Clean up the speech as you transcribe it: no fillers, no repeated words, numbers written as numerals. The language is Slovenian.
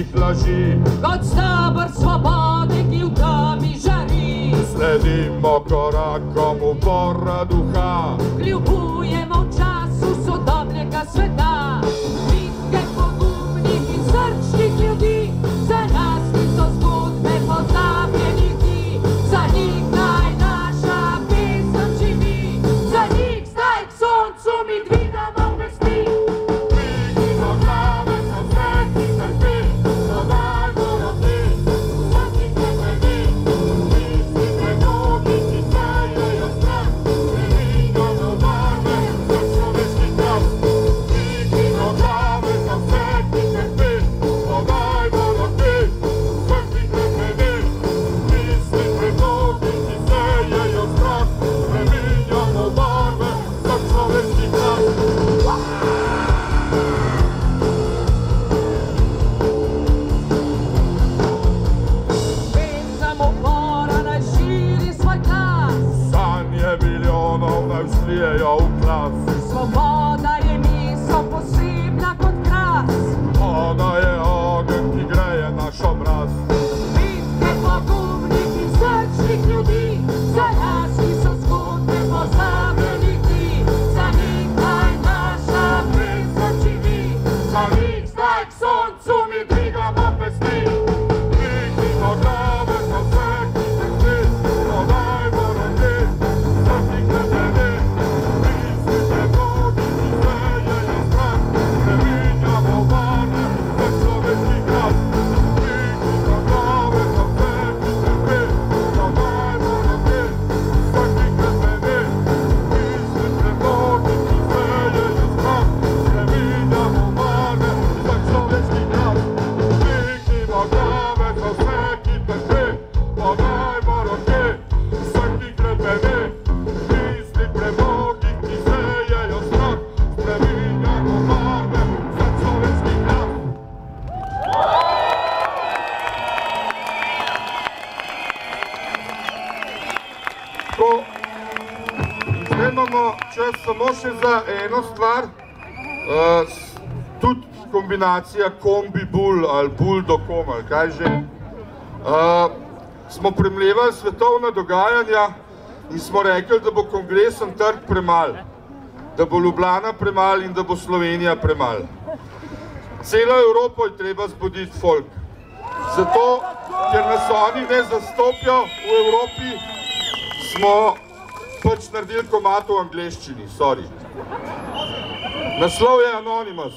naših laži. Kot stabr svobode, ki v temi žari. Sledimo korakom upora duha. Kljubujemo v času sodobnega sveta. Bitke pogumnih in srčnih ljudi. Za nas niso zgodbe pozabljenih dni. Za njih naj naša pesem živi. Za njih zdaj k soncu mi dvigamo pesti. Dvignimo glave, so sveti trpi, dodajmo roki, vsaki krepeni. Misli premogi, ki sejejo strah, spreminjamo barve za človeški kraj. Dvignimo glave, so sveti trpi, dodajmo roki, vsaki krepeni. Misli premogi, ki sejejo strah, spreminjamo barve za človeški kraj. Pesem upora naj širi svoj glas. Sanje milijonov naj vzlijejo v glas. Svoboda je misel posebna kot kras. Ona je ogenj, ki greje naš obraz. Bitke pogumnih in srčnih ljudi. Za nas niso zgodbe pozabljenih dni. Za njih naj naša pesem živi. Za njih zdaj k soncu mi dvigamo pesti. Dvignimo glave, so sveti trpi, dodajmo roki, vsaki krepeni. Misli premogi, ki sejejo strah, spreminjamo barve za človeški kraj. Dvignimo glave, so sveti trpi, dodajmo roki, vsaki krepeni. Misli premogi, ki sejejo strah, spreminjamo barve za človeški kraj. Dvignimo glave, so sveti trpi, dodajmo roki, vsaki krepeni. Misli premogi, ki sejejo strah, spreminjamo barve za človeški kraj. Tako, zdaj imamo čas samo še za eno stvar, tudi kombinacija kombi-bul ali bul.com ali kaj že. Smo premlevali svetovna dogajanja in smo rekli, da bo Kongresen trg premal, da bo Ljubljana premal in da bo Slovenija premal. Celo Evropo je treba zbuditi folk. Zato, ker nas oni ne zastopijo v Evropi, smo pač naredili komad v angleščini, sorry. Naslov je Anonymous.